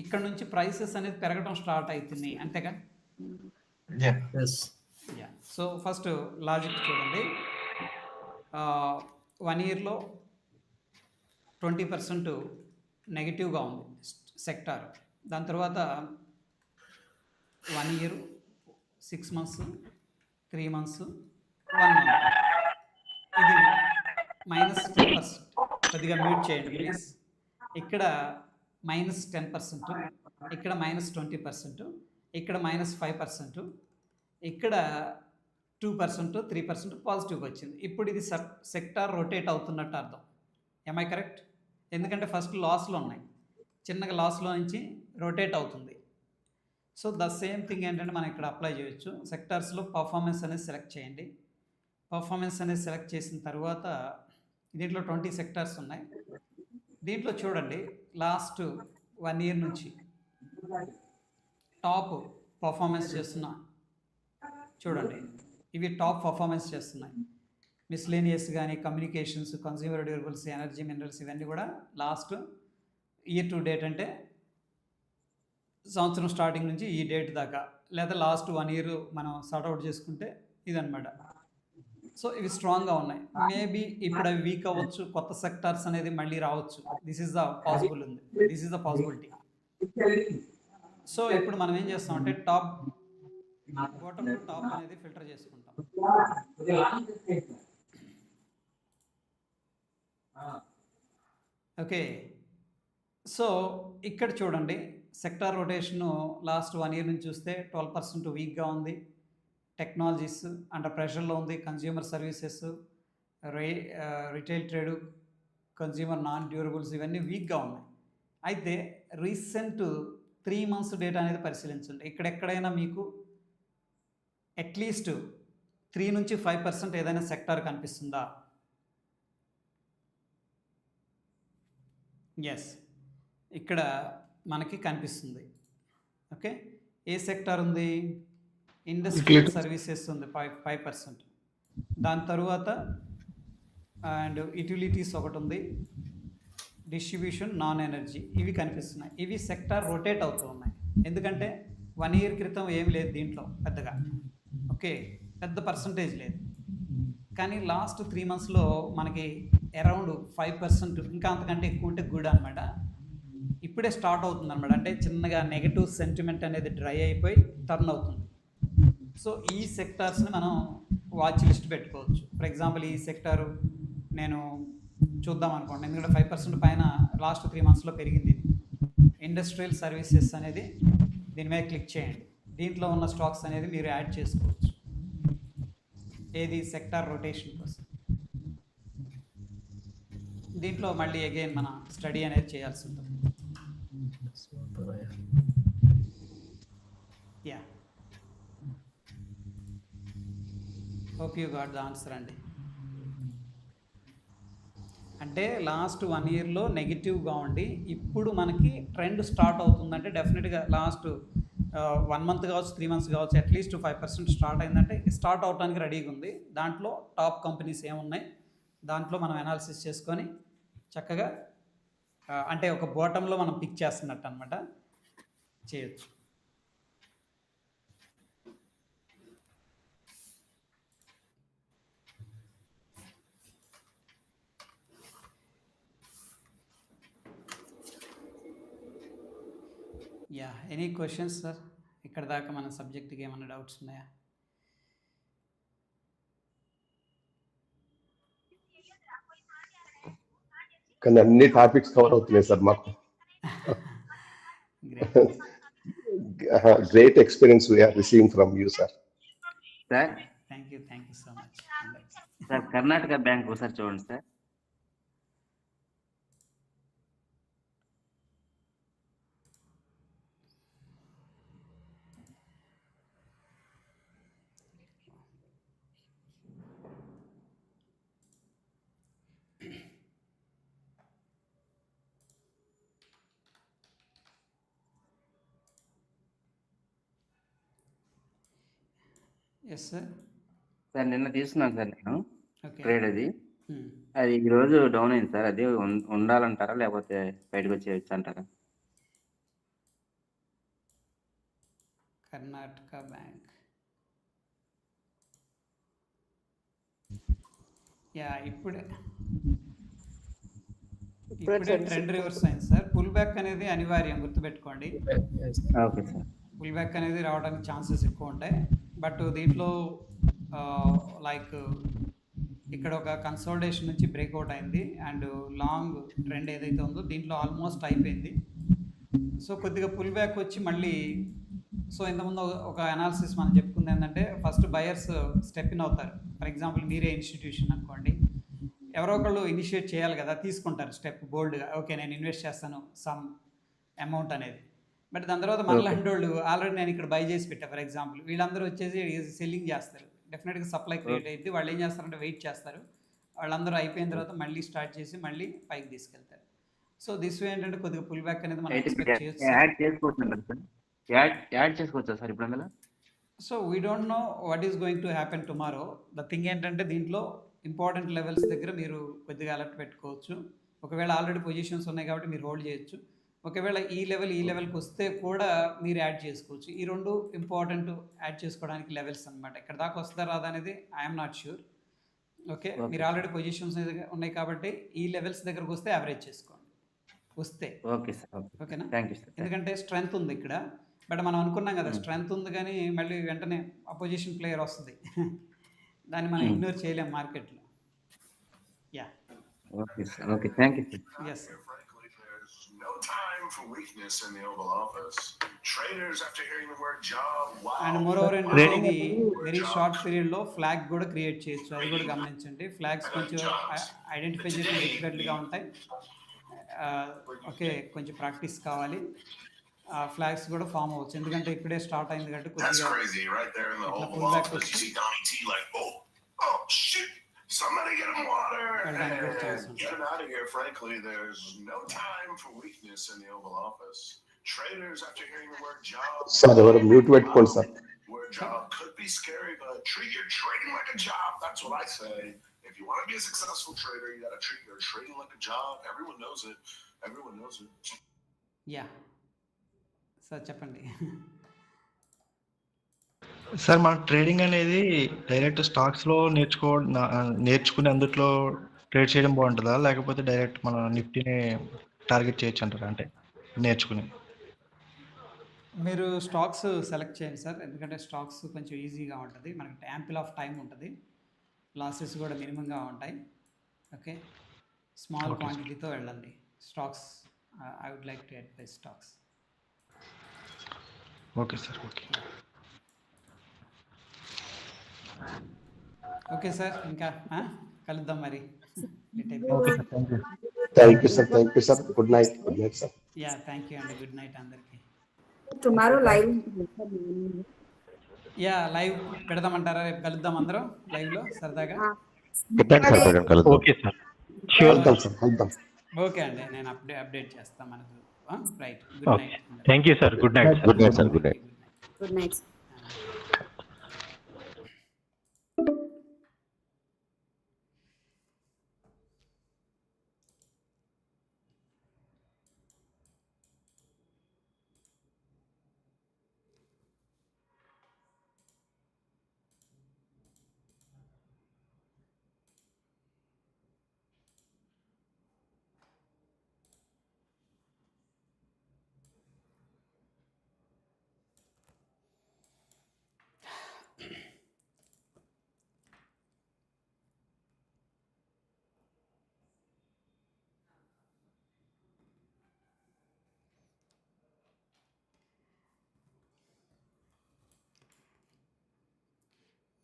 ఇక్కడ నుంచి ప్రైసెస్ అనేది పెరగడం స్టార్ట్ అవుతుంది అంతేగా? సో ఫస్ట్ లాజిక్ చూడండి, 1 ఇయర్లో 20% నెగిటివ్గా ఉంది సెక్టార్. దాని తర్వాత 1 ఇయర్, 6 months, 3 months, 1 month, ఇది -10%. కొద్దిగా మ్యూట్ చేయండి ప్లీజ్. ఇక్కడ -10%, ఇక్కడ -20%, ఇక్కడ -5%, ఇక్కడ 2%, 3% పాజిటివ్గా వచ్చింది. ఇప్పుడు ఇది సెక్టార్ రొటేట్ అవుతున్నట్టు అర్థం. ఎమ్ ఐ కరెక్ట్? ఎందుకంటే ఫస్ట్ లాస్లో ఉన్నాయి, చిన్నగా లాస్లో నుంచి రొటేట్ అవుతుంది. సో ద సేమ్ థింగ్ ఏంటంటే మనం ఇక్కడ అప్లై చేయొచ్చు. సెక్టార్స్లో పర్ఫార్మెన్స్ అనేది సెలెక్ట్ చేయండి. పర్ఫార్మెన్స్ అనేది సెలెక్ట్ చేసిన తర్వాత దీంట్లో 20 సెక్టార్స్ ఉన్నాయి. దీంట్లో చూడండి లాస్ట్ 1 ఇయర్ నుంచి టాప్ పర్ఫార్మెన్స్ చేస్తున్నా చూడండి, ఇవి టాప్ పర్ఫార్మెన్స్ చేస్తున్నాయి. మిస్లేనియస్ కానీ, communications, consumer durables, energy, minerals, ఇవన్నీ కూడా లాస్ట్ ఇయర్ టు డేట్, అంటే సంవత్సరం స్టార్టింగ్ నుంచి ఈ డేట్ దాకా, లేదా లాస్ట్ 1 ఇయర్ మనం సార్ట్అవుట్ చేసుకుంటే ఇదనమాట. సో ఇవి స్ట్రాంగ్గా ఉన్నాయి. మేబీ ఇప్పుడు అవి వీక్ అవ్వచ్చు, కొత్త సెక్టార్స్ అనేది మళ్ళీ రావచ్చు. దిస్ ఈజ్ ద పాసిబుల్ ఉంది, this is the possibility. So ఇప్పుడు మనం ఏం చేస్తామంటే టాప్, బాటమ్ టు టాప్ అనేది ఫిల్టర్ చేసుకుంటాం. ఓకే, సో ఇక్కడ చూడండి సెక్టార్ రొటేషను లాస్ట్ 1 ఇయర్ నుంచి చూస్తే 12% వీక్గా ఉంది. టెక్నాలజీస్ అండర్ ప్రెషర్లో ఉంది. Consumer services, retail trade, consumer non durables, ఇవన్నీ వీక్గా ఉన్నాయి. అయితే రీసెంట్ 3 months డేటా అనేది పరిశీలించండి. ఇక్కడెక్కడైనా మీకు అట్లీస్ట్ 3 నుంచి 5% ఏదైనా సెక్టార్ కనిపిస్తుందా? ఎస్, ఇక్కడ మనకి కనిపిస్తుంది. ఓకే, ఏ సెక్టార్ ఉంది? ఇండస్ట్రియల్ సర్వీసెస్ ఉంది 5%. దాని తర్వాత అండ్ యూటిలిటీస్ ఒకటి ఉంది, డిస్ట్రిబ్యూషన్, నాన్ ఎనర్జీ, ఇవి కనిపిస్తున్నాయి. ఇవి సెక్టార్ రొటేట్ అవుతూ ఉన్నాయి. ఎందుకంటే 1 year క్రితం ఏం లేదు దీంట్లో పెద్దగా, ఓకే, పెద్ద పర్సంటేజ్ లేదు. కానీ లాస్ట్ 3 monthsలో మనకి అరౌండ్ 5%, ఇంకా అంతకంటే ఎక్కువ ఉంటే గుడ్ అనమాట. ఇప్పుడే స్టార్ట్ అవుతుంది అనమాట. అంటే చిన్నగా నెగటివ్ సెంటిమెంట్ అనేది డ్రై అయిపోయి టర్న్ అవుతుంది. సో ఈ సెక్టార్స్ని మనం వాచ్ లిస్ట్ పెట్టుకోవచ్చు. ఫర్ ఎగ్జాంపుల్ ఈ సెక్టారు నేను చూద్దాం అనుకోండి, ఎందుకంటే 5% పైన లాస్ట్ 3 monthsలో పెరిగింది. ఇండస్ట్రియల్ సర్వీసెస్ అనేది దీని మీద క్లిక్ చేయండి. దీంట్లో ఉన్న స్టాక్స్ అనేది మీరు యాడ్ చేసుకోవచ్చు. ఏది సెక్టార్ రొటేషన్ కోసం. దీంట్లో మళ్ళీ అగైన్ మన స్టడీ అనేది చేయాల్సి ఉంటుంది. Yeah, hope you got the answer అండి. అంటే లాస్ట్ 1 yearలో నెగిటివ్గా ఉండి ఇప్పుడు మనకి ట్రెండ్ స్టార్ట్ అవుతుందంటే డెఫినెట్గా లాస్ట్ 1 month కావచ్చు, 3 months కావచ్చు, అట్లీస్ట్ 5% స్టార్ట్ అయిందంటే స్టార్ట్ అవడానికి రెడీగా ఉంది. దాంట్లో టాప్ కంపెనీస్ ఏమున్నాయి, దాంట్లో మనం అనాలిసిస్ చేసుకొని చక్కగా అంటే ఒక బాటంలో మనం పిక్ చేస్తున్నట్టు అనమాట చేయొచ్చు. Yeah, any questions sir? ఇక్కడ దాకా మన సబ్జెక్ట్కి ఏమైనా డౌట్స్ ఉన్నాయా? కానీ అన్ని టాపిక్స్ కవర్ అవుతున్నాయి సార్ మాకు. Great experience we are receiving from you sir. Sir thank you so much. Sir Karnataka bank ఒకసారి చూడండి సార్. Yes sir. సార్ నిన్న తీసుకున్నాను సార్ నేను ఓకే. ట్రేడ్ అది ఈరోజు డౌన్ అయింది సార్. అది ఉండాలంటారా లేకపోతే బయటకు వచ్చేయచ్చు అంటారా? కర్ణాటక బ్యాంక్, యా ఇప్పుడే ట్రెండ్ రివర్స్ అయింది సార్. పుల్ బ్యాక్ అనేది అనివార్యం, గుర్తుపెట్టుకోండి. Okay sir. పుల్ బ్యాక్ అనేది రావడానికి ఛాన్సెస్ ఎక్కువ ఉంటాయి. బట్ దీంట్లో లైక్ ఇక్కడ ఒక కన్సోలిడేషన్ నుంచి బ్రేక్అవుట్ అయింది అండ్ లాంగ్ ట్రెండ్ ఏదైతే ఉందో దీంట్లో ఆల్మోస్ట్ అయిపోయింది. సో కొద్దిగా పుల్ బ్యాక్ వచ్చి మళ్ళీ, సో ఇంతకుముందు ఒక అనాలిసిస్ మనం చెప్పుకుంది ఏంటంటే ఫస్ట్ బయర్స్ స్టెప్ ఇన్ అవుతారు. ఫర్ ఎగ్జాంపుల్ మీరే ఇన్స్టిట్యూషన్ అనుకోండి, ఎవరో ఒకళ్ళు ఇనిషియేట్ చేయాలి కదా, తీసుకుంటారు స్టెప్ బోల్డ్గా, ఓకే నేను ఇన్వెస్ట్ చేస్తాను సమ్ అమౌంట్ అనేది. బట్ దాని తర్వాత మళ్ళీ వాళ్ళు ఆల్రెడీ నేను ఇక్కడ బై చేసి పెట్టా ఫర్ ఎగ్జాంపుల్, వీళ్ళందరూ వచ్చేసి సెల్లింగ్ చేస్తారు. డెఫినెట్గా సప్లై క్రియేట్ అయ్యింది. వాళ్ళు ఏం చేస్తారంటే వెయిట్ చేస్తారు. వాళ్ళందరూ అయిపోయిన తర్వాత మళ్ళీ స్టార్ట్ చేసి మళ్ళీ పైకి తీసుకెళ్తారు. సో దిస్ వే ఏంటంటే కొద్దిగా పుల్ బ్యాక్ అనేది మనం ఎక్స్పెక్ట్ చేయొచ్చు. యాడ్ చేసుకోవచ్చా సార్ ఇప్పుడు అందులో? So we don't know what is going to happen tomorrow. The thing ఏంటంటే దీంట్లో ఇంపార్టెంట్ లెవెల్స్ దగ్గర మీరు కొద్దిగా అలర్ట్ పెట్టుకోవచ్చు. ఒకవేళ ఆల్రెడీ పొజిషన్స్ ఉన్నాయి కాబట్టి మీరు హోల్డ్ చేయొచ్చు. ఒకవేళ ఈ లెవెల్కి వస్తే కూడా మీరు యాడ్ చేసుకోవచ్చు. ఈ రెండు ఇంపార్టెంట్ యాడ్ చేసుకోవడానికి లెవెల్స్ అనమాట. ఇక్కడ దాకా వస్తుందా రాదా అనేది ఐఎమ్ నాట్ ష్యూర్. ఓకే, మీరు ఆల్రెడీ పొజిషన్స్ ఉన్నాయి కాబట్టి ఈ లెవెల్స్ దగ్గరకు వస్తే యావరేజ్ చేసుకోండి వస్తే. Okay sir. ఓకేనా? Thank you sir. ఎందుకంటే స్ట్రెంగ్త్ ఉంది ఇక్కడ. బట్ మనం అనుకున్నాం కదా స్ట్రెంగ్త్ ఉంది కానీ మళ్ళీ వెంటనే అపోజిషన్ ప్లేయర్ వస్తుంది, దాన్ని మనం ఇగ్నోర్ చేయలేం మార్కెట్లో. Yeah, okay sir. Okay, thank you sir. Yes. No time for weakness in the Oval Office. Traders, after hearing the word job, wow. And moreover ఏంటంటే ఇది వెరీ షార్ట్ పీరియడ్లో ఫ్లాగ్ కూడా create చేయొచ్చు, అది కూడా గమనించండి. ఫ్లాగ్స్ కొంచెం ఐడెంటిఫై చేసి డిఫికల్ట్గా ఉంటాయి. ఓకే, కొంచెం ప్రాక్టీస్ కావాలి. ఫ్లాగ్స్ కూడా ఫామ్ అవ్వచ్చు, ఎందుకంటే ఇప్పుడే స్టార్ట్ అయింది కాబట్టి కొద్దిగా పుల్ బ్యాక్ వచ్చి Somebody get him water. Get him out of here. Frankly, there's no time for weakness in the Oval Office. Traders, after hearing the word job, sir ఎవరు mute పెట్టుకోండి sir. word job could be scary, but treat your trading like a job. That's what I say. If you want to be a successful trader, you got to treat your trading like a job. Everyone knows it. Everyone knows it. Yeah sir చెప్పండి. Sir మన trading అనేది direct స్టాక్స్లో నేర్చుకుని అందుట్లో trade చేయడం బాగుంటుందా, లేకపోతే direct మన నిఫ్టీని టార్గెట్ చేయొచ్చు అంటారా? అంటే నేర్చుకుని మీరు స్టాక్స్ సెలెక్ట్ చేయండి సార్, ఎందుకంటే స్టాక్స్ కొంచెం ఈజీగా ఉంటుంది, మనకి యాంపిల్ ఆఫ్ టైం ఉంటుంది, లాసెస్ కూడా మినిమంగా ఉంటాయి. Okay, small okay sir. క్వాంటిటీతో వెళ్ళండి stocks. I would like to advise stocks. Okay sir. Okay. Okay sir, ఇంకా కలుద్దాం మరి. Okay sir. Thank you sir. Good night sir. Yeah, thank you అండి. గుడ్ నైట్ అందరికీ. టుమారో లైవ్ యా, లైవ్ పెడదామంటారా? రేపు కలుద్దాం అందరం లైవ్లో సరదాగా. Okay sir. కలుద్దాం. ఓకే అండి, నేను అప్డేట్ చేస్తాను మనకు. Right, good night. Thank you sir. Good night sir. Good night sir. Good night. Good night.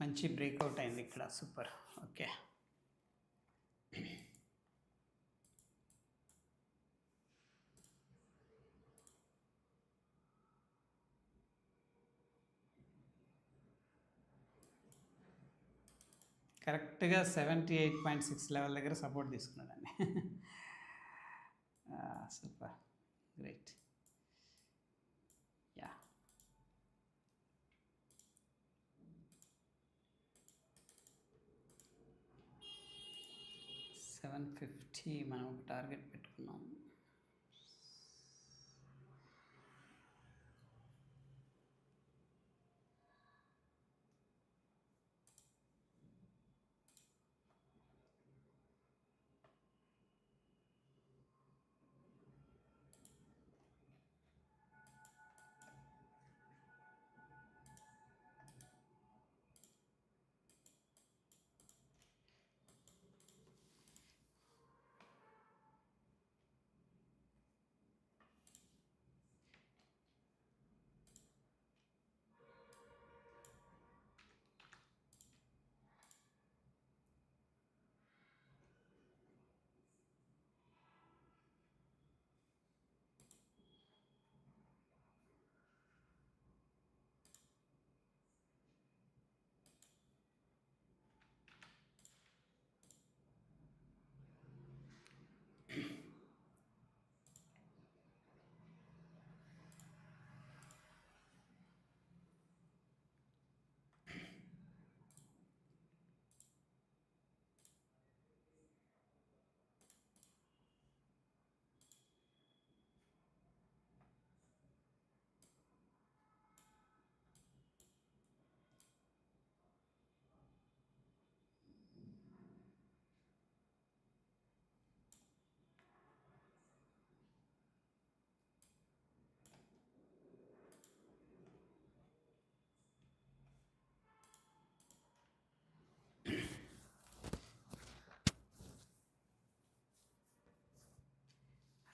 మంచి బ్రేక్అవుట్ అయింది ఇక్కడ, సూపర్. ఓకే, కరెక్ట్గా 78.6 లెవెల్ దగ్గర సపోర్ట్ తీసుకున్నాడండి. Super, great. యా, $750 మనం ఒక టార్గెట్ పెట్టుకున్నాం.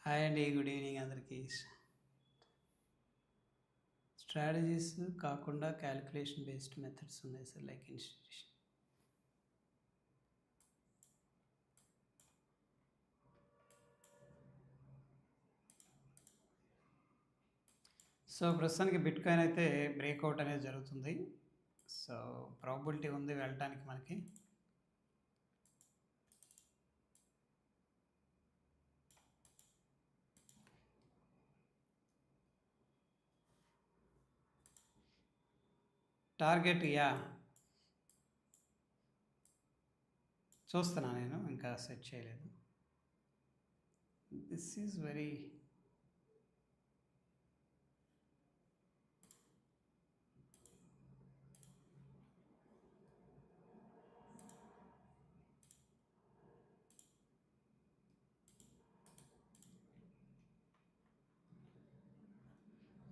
హాయ్ అండి, గుడ్ ఈవినింగ్ అందరికీ. స్ట్రాటజీస్ కాకుండా క్యాలిక్యులేషన్ బేస్డ్ మెథడ్స్ ఉన్నాయి సార్, లైక్ ఇన్స్టిట్యూషన్. సో ప్రస్తుతానికి బిట్ కాయిన్ అయితే బ్రేక్అవుట్ అనేది జరుగుతుంది. సో ప్రాబిలిటీ ఉంది వెళ్ళటానికి మనకి. టార్గెట్, యా, చూస్తున్నా నేను, ఇంకా సెట్ చేయలేదు. దిస్ ఈజ్ వెరీ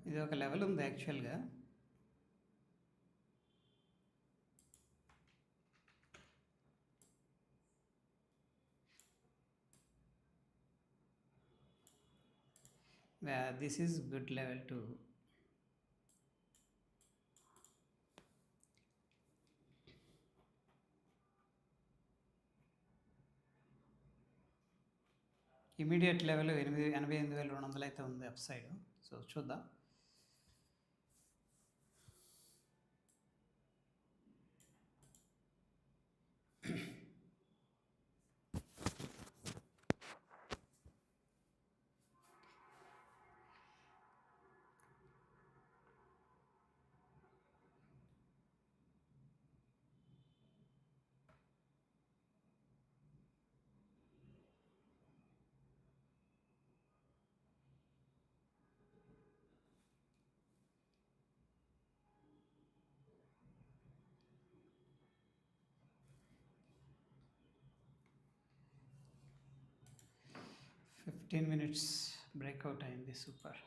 ఇది ఒక లెవెల్ ఉంది యాక్చువల్గా. This is good level to immediate level 88,200 అయితే ఉంది అప్ సైడ్. సో చూద్దాం. ఫిఫ్టీన్ మినిట్స్ బ్రేక్అవుట్ అయింది. సూపర్.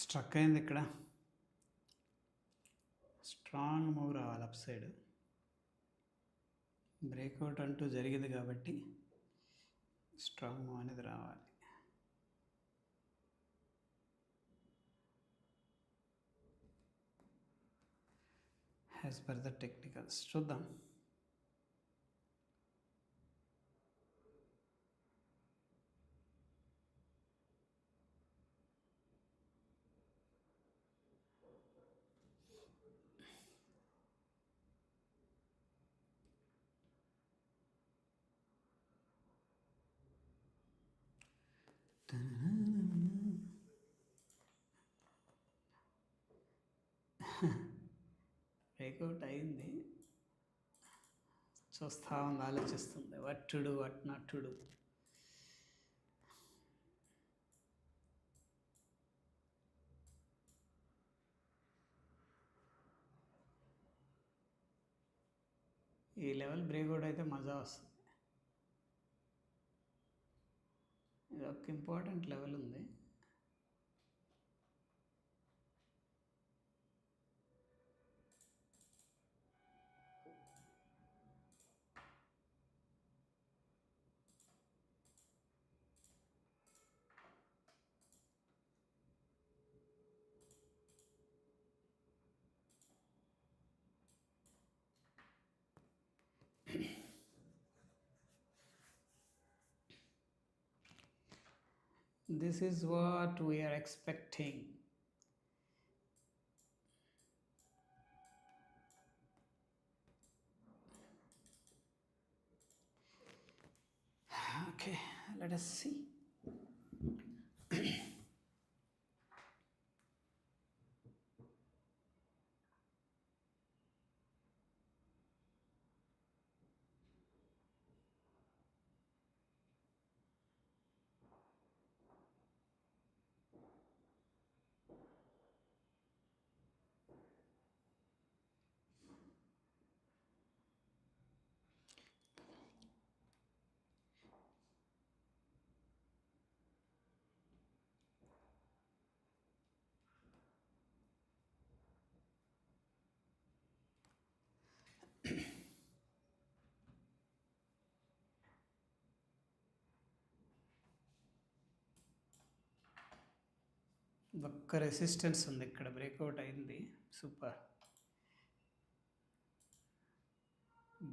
స్ట్రక్ అయింది ఇక్కడ. స్ట్రాంగ్ మూవ్ రావాలి అప్ సైడ్. బ్రేక్అవుట్ అంటూ జరిగింది కాబట్టి స్ట్రాంగ్ మూవ్ అనేది రావాలి. యాజ్ పర్ ద టెక్నికల్స్ చూద్దాం. బ్రేక్అవుట్ అయింది, చూస్తా ఉంది, ఆలోచిస్తుంది what to do what not to do. ఈ లెవెల్ బ్రేక్అవుట్ అయితే మజా వస్తుంది. ఇది ఒక ఇంపార్టెంట్ లెవెల్ ఉంది. This is what we are expecting. Okay, let us see. ఒక్క రెసిస్టెన్స్ ఉంది ఇక్కడ, బ్రేక్అవుట్ అయింది. సూపర్.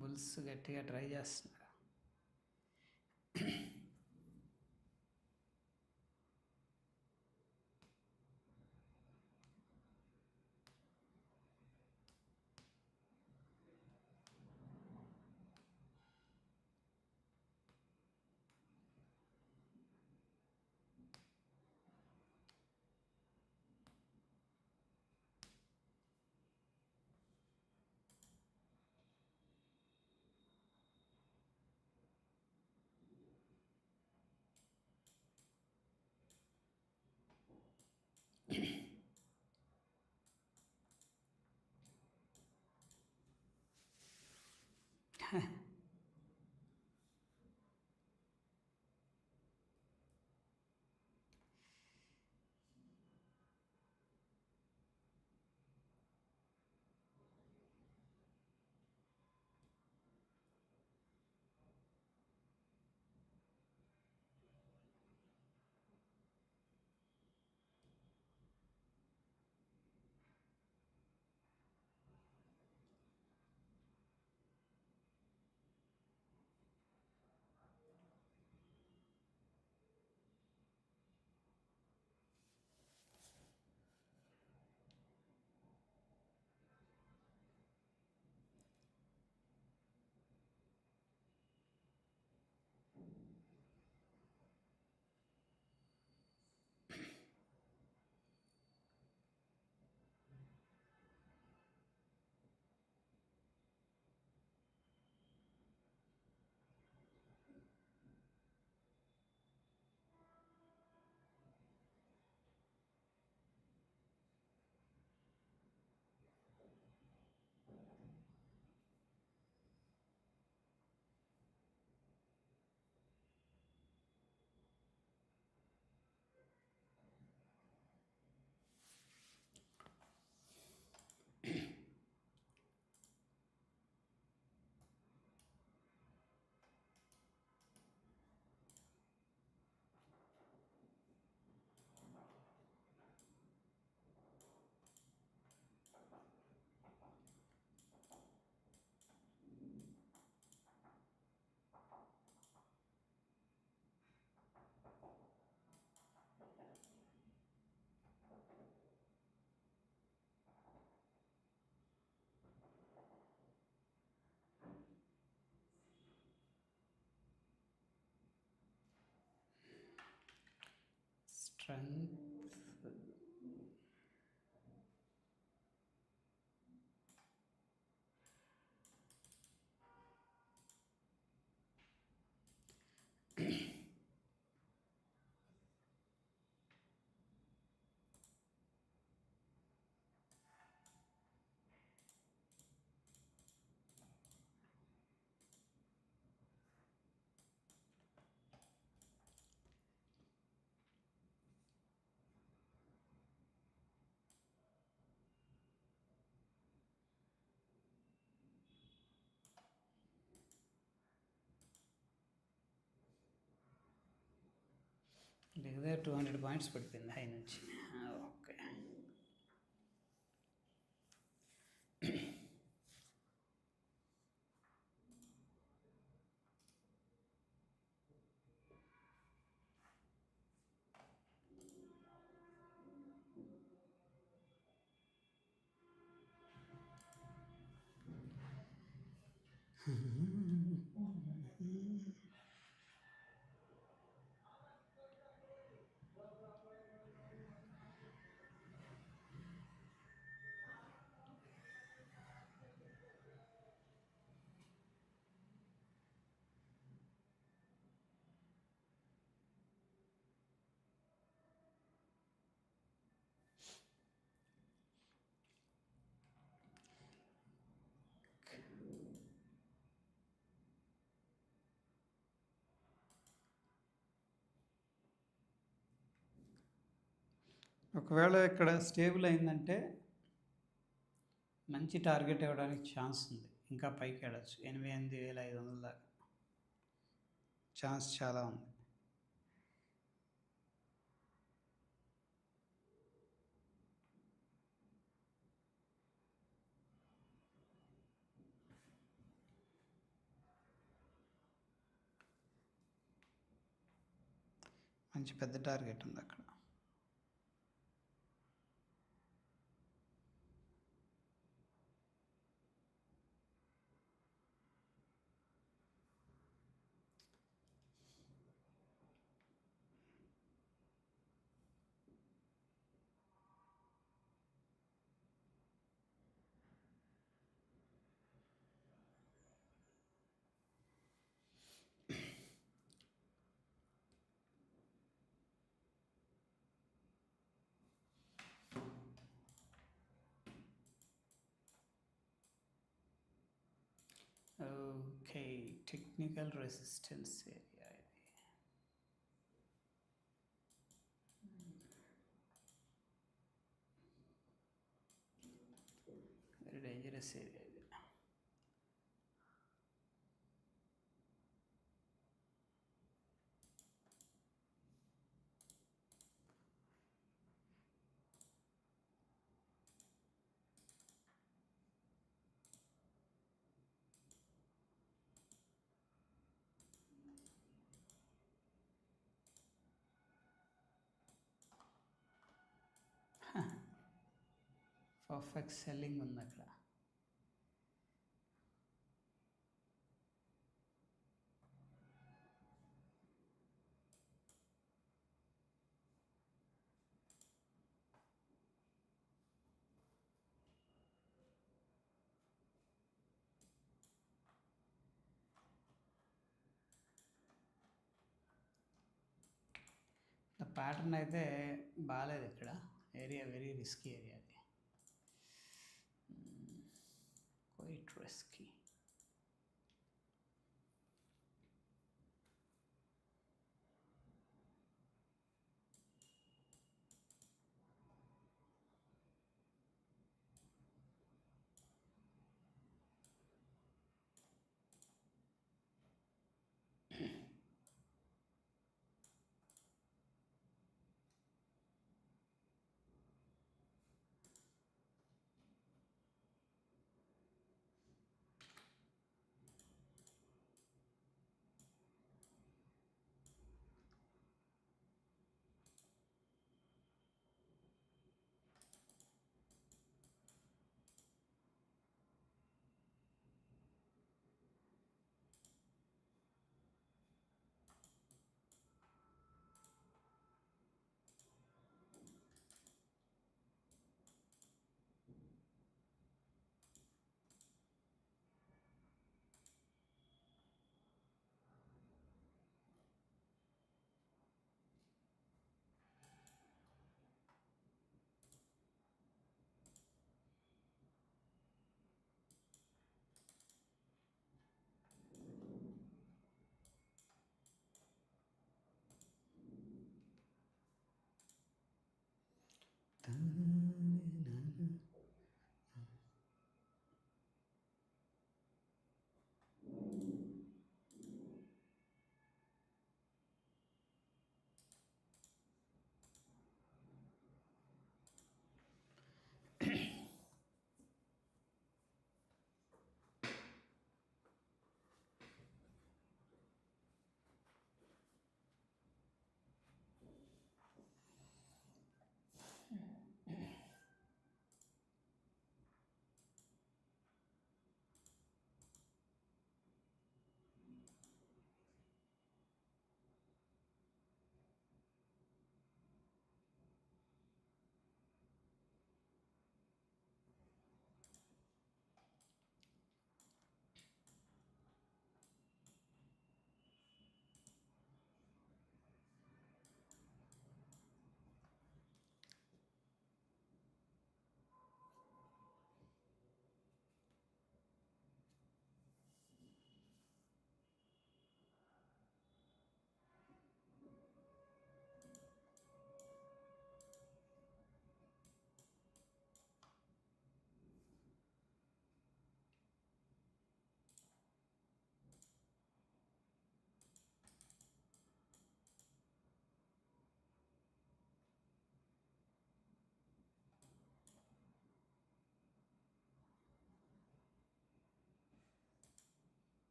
బుల్స్ గట్టిగా ట్రై చేస్తున్నారు. స్ట్రెంగ్త్ దగ్గర 200 పాయింట్స్ పడిపోయింది హై నుంచి. ఓకే, ఒకవేళ ఇక్కడ స్టేబుల్ అయిందంటే మంచి టార్గెట్ ఇవ్వడానికి ఛాన్స్ ఉంది. ఇంకా పైకి వెళ్ళచ్చు 88,500 దాకా ఛాన్స్ చాలా ఉంది. మంచి పెద్ద టార్గెట్ ఉంది అక్కడ. ఓకే, టెక్నికల్ రెసిస్టెన్స్ ఏరియా ఇది. వెరీ డేంజరస్ ఏరియా ఇది. పర్ఫెక్ట్ సెల్లింగ్ ఉంది అక్కడ. ప్యాటర్న్ అయితే బాగాలేదు ఇక్కడ. ఏరియా వెరీ రిస్కీ ఏరియా అది, క్వైట్ రిస్కీ.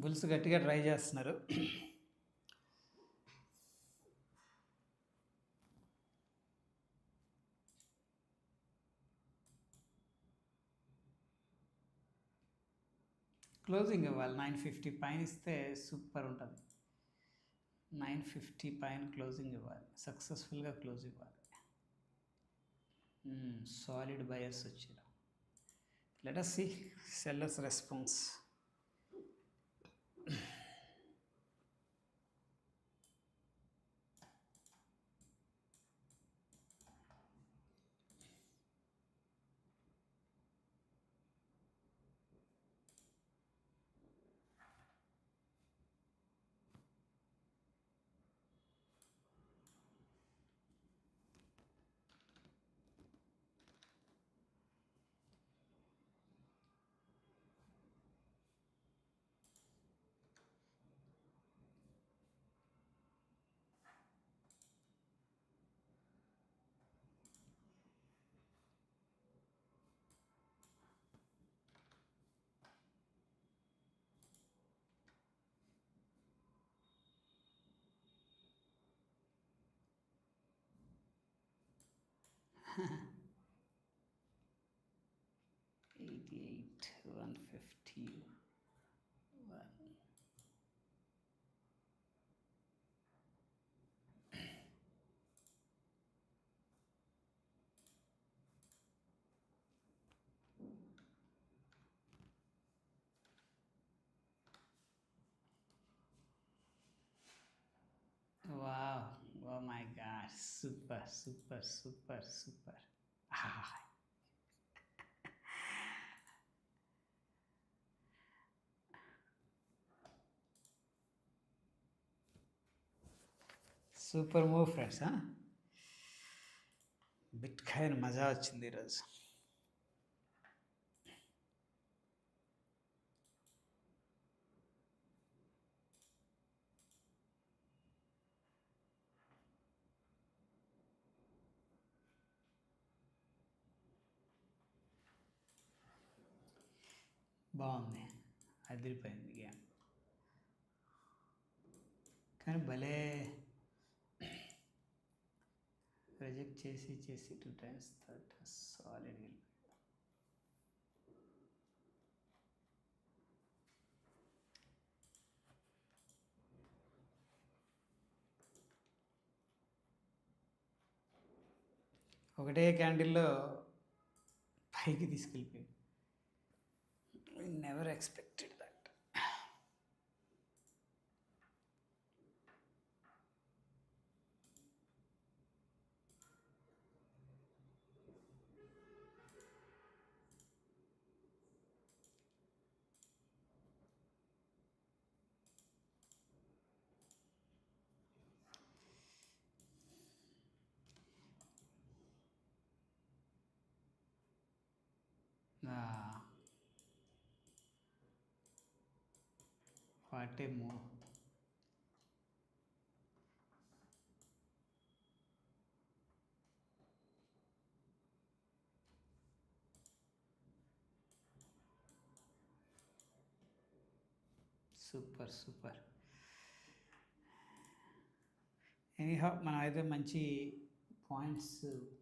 బుల్స్ గట్టిగా ట్రై చేస్తున్నారు. క్లోజింగ్ ఇవ్వాలి. 950 పైన ఇస్తే సూపర్ ఉంటుంది. 950 పైన క్లోజింగ్ ఇవ్వాలి. సక్సెస్ఫుల్గా క్లోజ్ ఇవ్వాలి. సాలిడ్ బయర్స్ వచ్చారు. Let us see sellers response. $88, $150, $1. Wow, oh my gosh, super, super, super, super. Super move friends. Bit coin మజా వచ్చింది ఈరోజు. బాగుంది, అదిరిపోయింది గేమ్. కానీ భలే రిజెక్ట్ చేసి 2 times థర్డ్ సాలిడ్ వెళ్ళి. ఒకటే క్యాండిల్లో పైకి తీసుకెళ్ళిపోయింది. Never expected that. What a move. Super. Anyhow మనం అయితే మంచి పాయింట్స్